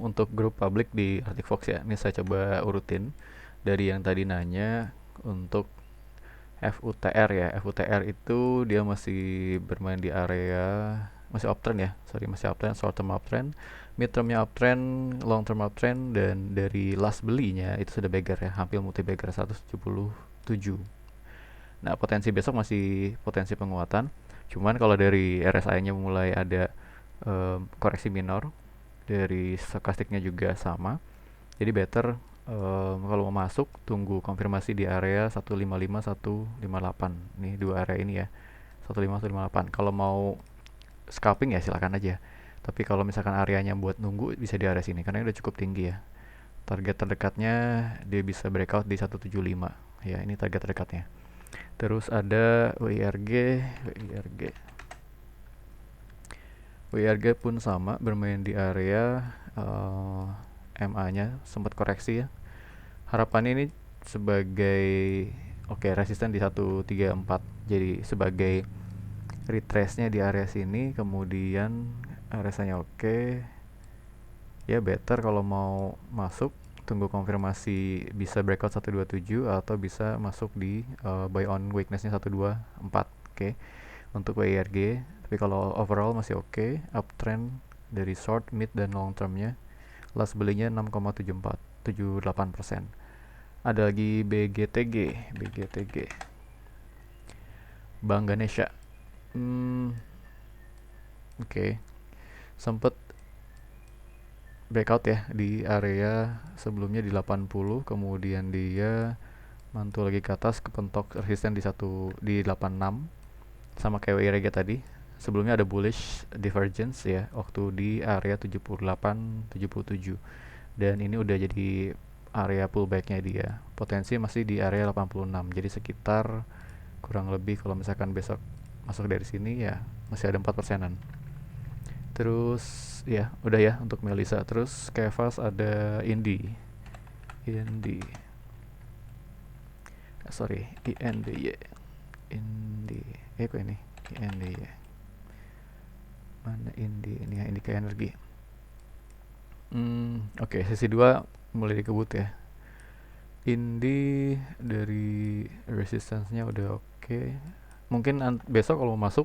Untuk grup publik di Arctic ya, ini saya coba urutin dari yang tadi nanya untuk FUTR ya. FUTR itu dia masih bermain di area masih uptrend ya, sorry masih uptrend, short term uptrend, mid termnya uptrend, long term uptrend, dan dari last belinya itu sudah beggar ya, hampir multi beggar 177. Nah, potensi besok masih potensi penguatan. Cuman kalau dari RSI-nya mulai ada koreksi minor, dari stokastiknya juga sama. Jadi better kalau mau masuk tunggu konfirmasi di area 155 158. Nih dua area ini ya. 155 158. Kalau mau scalping ya silakan aja. Tapi kalau misalkan areanya buat nunggu bisa di area sini karena ini udah cukup tinggi ya. Target terdekatnya dia bisa breakout di 175. Ya, ini target terdekatnya. Terus ada WIRG, WIRG. WIRG pun sama bermain di area MA-nya sempat koreksi ya. Harapannya ini sebagai resisten di 134. Jadi sebagai retrace-nya di area sini, kemudian RSI-nya ya better kalau mau masuk tunggu konfirmasi bisa breakout 127 atau bisa masuk di buy on weakness-nya 124. Untuk WIRG. Tapi kalau overall masih uptrend dari short, mid, dan long termnya. Last belinya 6,74 78%. Ada lagi BGTG Bank Ganesha. hmm, Sempet breakout ya di area sebelumnya di 80, kemudian dia mantul lagi ke atas, kepentok resisten di 86, sama kayak WIRG tadi. Sebelumnya ada bullish divergence ya waktu di area 78 77, dan ini udah jadi area pullbacknya dia. Potensi masih di area 86, jadi sekitar kurang lebih kalau misalkan besok masuk dari sini ya masih ada 4%-an. Terus ya udah ya untuk Melisa. Terus Kevas ada Indi sorry INDY Indi kok ini INDY mana Indi ini ya, Indika Energi. Sesi 2 mulai dikebut ya. Indi dari resistance-nya udah mungkin besok kalau mau masuk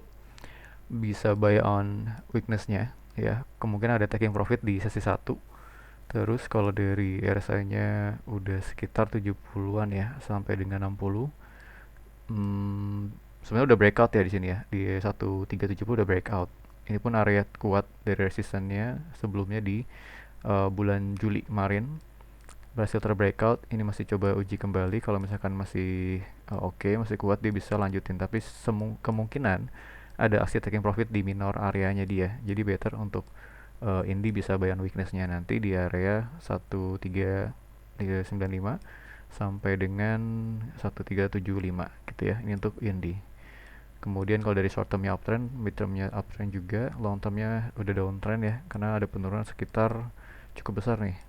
bisa buy on weakness-nya ya, kemungkinan ada taking profit di sesi 1. Terus kalau dari RSI-nya udah sekitar 70-an ya sampai dengan 60. Sebenarnya udah breakout ya di sini ya. Di 1370 udah breakout. Ini pun area kuat dari resistannya sebelumnya di bulan Juli kemarin. Berhasil terbreakout, ini masih coba uji kembali. Kalau misalkan masih masih kuat, dia bisa lanjutin. Tapi kemungkinan ada aksi taking profit di minor areanya dia. Jadi better untuk Indi bisa bayan weakness-nya nanti di area 13395 sampai dengan 1375 gitu ya. Ini untuk Indi. Kemudian kalau dari short termnya uptrend, mid termnya uptrend juga, long termnya udah downtrend ya, karena ada penurunan sekitar cukup besar nih.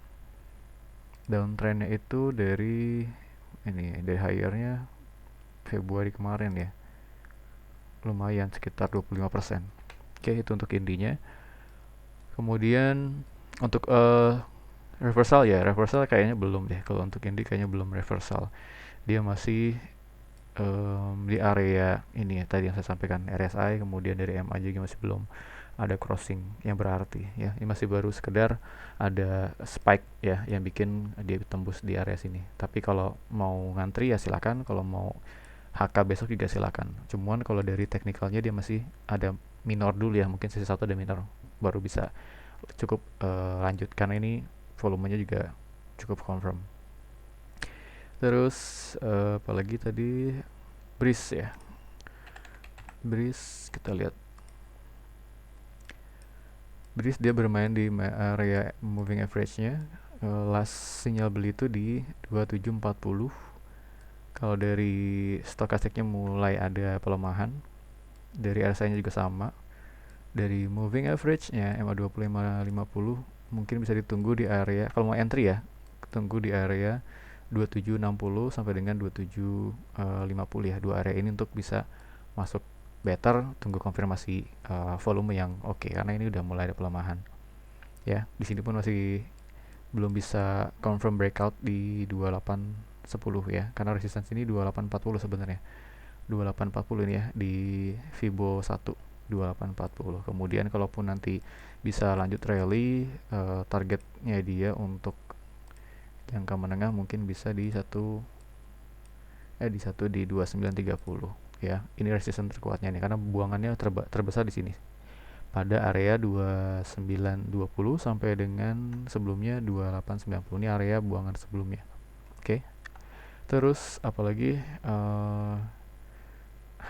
Downtrendnya itu dari higher-nya Februari kemarin ya, lumayan sekitar 25%. Itu untuk indinya. Kemudian untuk reversal kayaknya belum deh. Kalau untuk indi kayaknya belum reversal. Dia masih di area ini ya, tadi yang saya sampaikan RSI, kemudian dari MA juga masih belum ada crossing yang berarti ya. Ini masih baru sekedar ada spike ya yang bikin dia tembus di area sini. Tapi kalau mau ngantri ya silakan, kalau mau HK besok juga silakan. Cuman kalau dari teknikalnya dia masih ada minor dulu ya, mungkin sesi satu ada minor baru bisa cukup lanjut karena ini volumenya juga cukup confirm. Terus apalagi tadi Breeze ya. Breeze kita lihat. Breeze dia bermain di area moving average-nya. Last sinyal beli itu di 2740. Kalau dari stokastiknya mulai ada pelemahan. Dari RSI-nya juga sama. Dari moving average-nya MA20 MA50 mungkin bisa ditunggu di area, kalau mau entry ya, tunggu di area 2760 sampai dengan 2750 ya. Dua area ini untuk bisa masuk better, tunggu konfirmasi volume yang karena ini udah mulai ada pelemahan. ya. Di sini pun masih belum bisa confirm breakout di 2810 ya, karena resistance ini 2840 sebenarnya. 2840 ini ya di Fibo 1 2840. Kemudian kalaupun nanti bisa lanjut rally, targetnya dia untuk jangka menengah mungkin bisa di satu di 2930 ya. Ini resistance terkuatnya nih karena buangannya terbesar di sini pada area 2920 sampai dengan sebelumnya 2890. Ini area buangan sebelumnya. Oke. Terus apalagi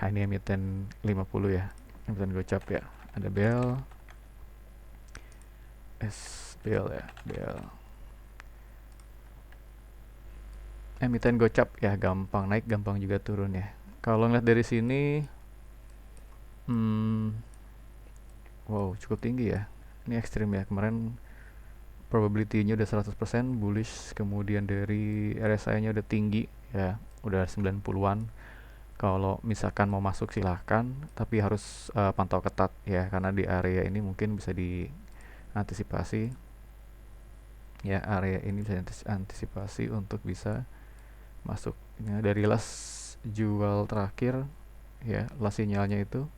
ini emiten 50 ya. Emiten gocap ya. Ada BEL, BEL ya, BEL. Emiten gocap ya, gampang naik, gampang juga turun ya. Kalau ngeliat dari sini, wow, cukup tinggi ya. Ini ekstrim ya. Kemarin probability-nya udah 100% bullish, kemudian dari RSI-nya udah tinggi ya, udah 90-an. Kalau misalkan mau masuk silahkan, tapi harus pantau ketat ya, karena di area ini mungkin bisa diantisipasi ya, area ini bisa diantisipasi untuk bisa masuk ya. Dari last jual terakhir ya, last sinyalnya itu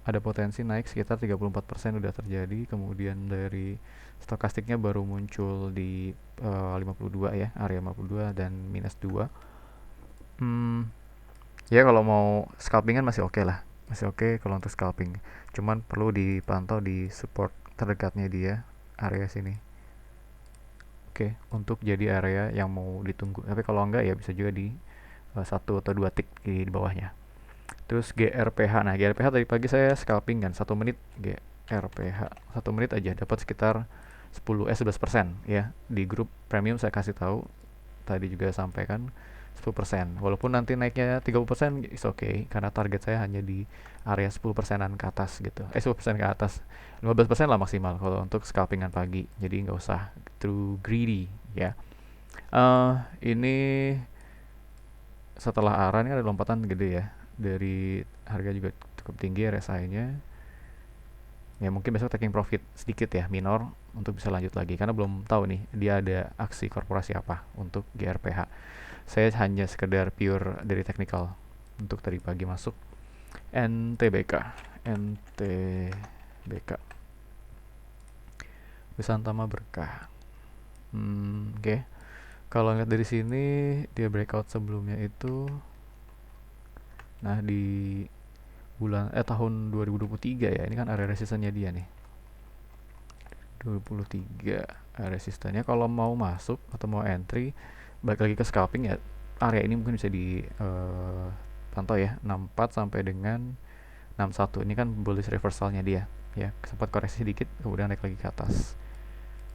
ada potensi naik sekitar 34% udah terjadi. Kemudian dari stokastiknya baru muncul di 52 ya, area 52 dan minus 2. Ya kalau mau scalpingan masih oke lah, masih oke kalau untuk scalping. Cuman perlu dipantau di support terdekatnya dia, area sini. Oke, untuk jadi area yang mau ditunggu. Tapi kalau enggak ya bisa juga di 1 atau 2 tick di bawahnya. Terus GRPH. Nah, GRPH tadi pagi saya scalping kan 1 menit GRPH. 1 menit aja dapat sekitar 11% ya. Di grup premium saya kasih tahu tadi juga sampaikan 10%. Walaupun nanti naiknya 30% is okay, karena target saya hanya di area 10%-an ke atas gitu. 10% ke atas. 15% lah maksimal kalau untuk scalpingan pagi. Jadi nggak usah too greedy ya. Ini setelah ARA ini ada lompatan gede ya. Dari harga juga cukup tinggi RSI-nya. Ya mungkin besok taking profit sedikit ya, minor, untuk bisa lanjut lagi karena belum tahu nih dia ada aksi korporasi apa untuk GRPH. Saya hanya sekedar pure dari technical untuk tadi pagi masuk. NTBK, NTBK, Wisantama Berkah. Oke. Kalau lihat dari sini dia breakout sebelumnya itu, nah di tahun 2023 ya, ini kan area resistannya dia nih. 2023 resistannya, kalau mau masuk atau mau entry, balik lagi ke scalping ya, area ini mungkin bisa di pantau ya, 64 sampai dengan 61. Ini kan bullish reversalnya dia ya, sempat koreksi sedikit kemudian naik lagi ke atas.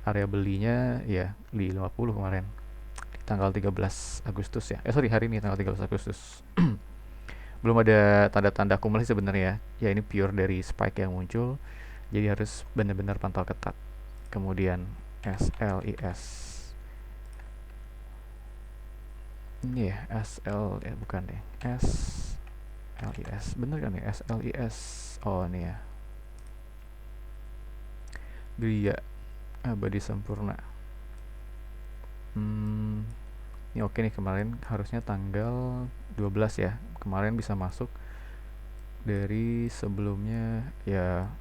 Area belinya ya di 50 kemarin di tanggal 13 Agustus ya. Hari ini tanggal 13 Agustus. Belum ada tanda-tanda akumulasi sebenarnya ya. Ini pure dari spike yang muncul. Jadi harus benar-benar pantau ketat. Kemudian SLIS. Ini ya, bukan deh. SLIS. Bener kan ya? SLIS. Oh, ini ya. Gria Abadi Sempurna. Ini oke nih, kemarin harusnya tanggal 12 ya. Kemarin bisa masuk dari sebelumnya ya,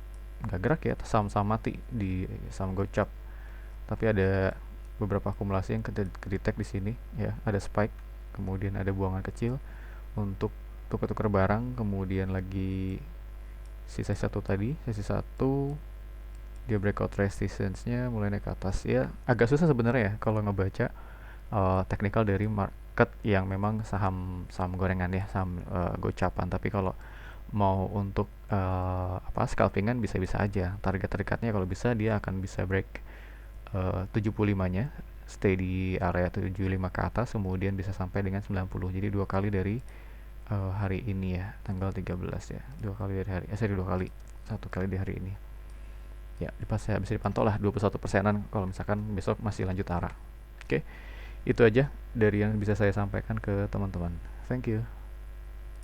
nggak gerak ya, saham-saham mati di saham gocap. Tapi ada beberapa akumulasi yang kedetek di sini ya, ada spike, kemudian ada buangan kecil untuk tukar-tukar barang, kemudian lagi sisa satu tadi, sesi satu dia breakout resistance-nya mulai naik ke atas ya. Agak susah sebenarnya ya kalau ngebaca technical dari market yang memang saham gorengan ya, saham gocapan. Tapi kalau mau untuk scalpingan bisa-bisa aja. Target terdekatnya kalau bisa dia akan bisa break 75-nya, stay di area 75 ke atas, kemudian bisa sampai dengan 90. Jadi 2 kali dari hari ini ya, tanggal 13 ya. 2 kali dari hari, 2 kali. 1 kali di hari ini. Ya, bisa dipantau lah 21%-an kalau misalkan besok masih lanjut arah. Oke. Itu aja dari yang bisa saya sampaikan ke teman-teman. Thank you.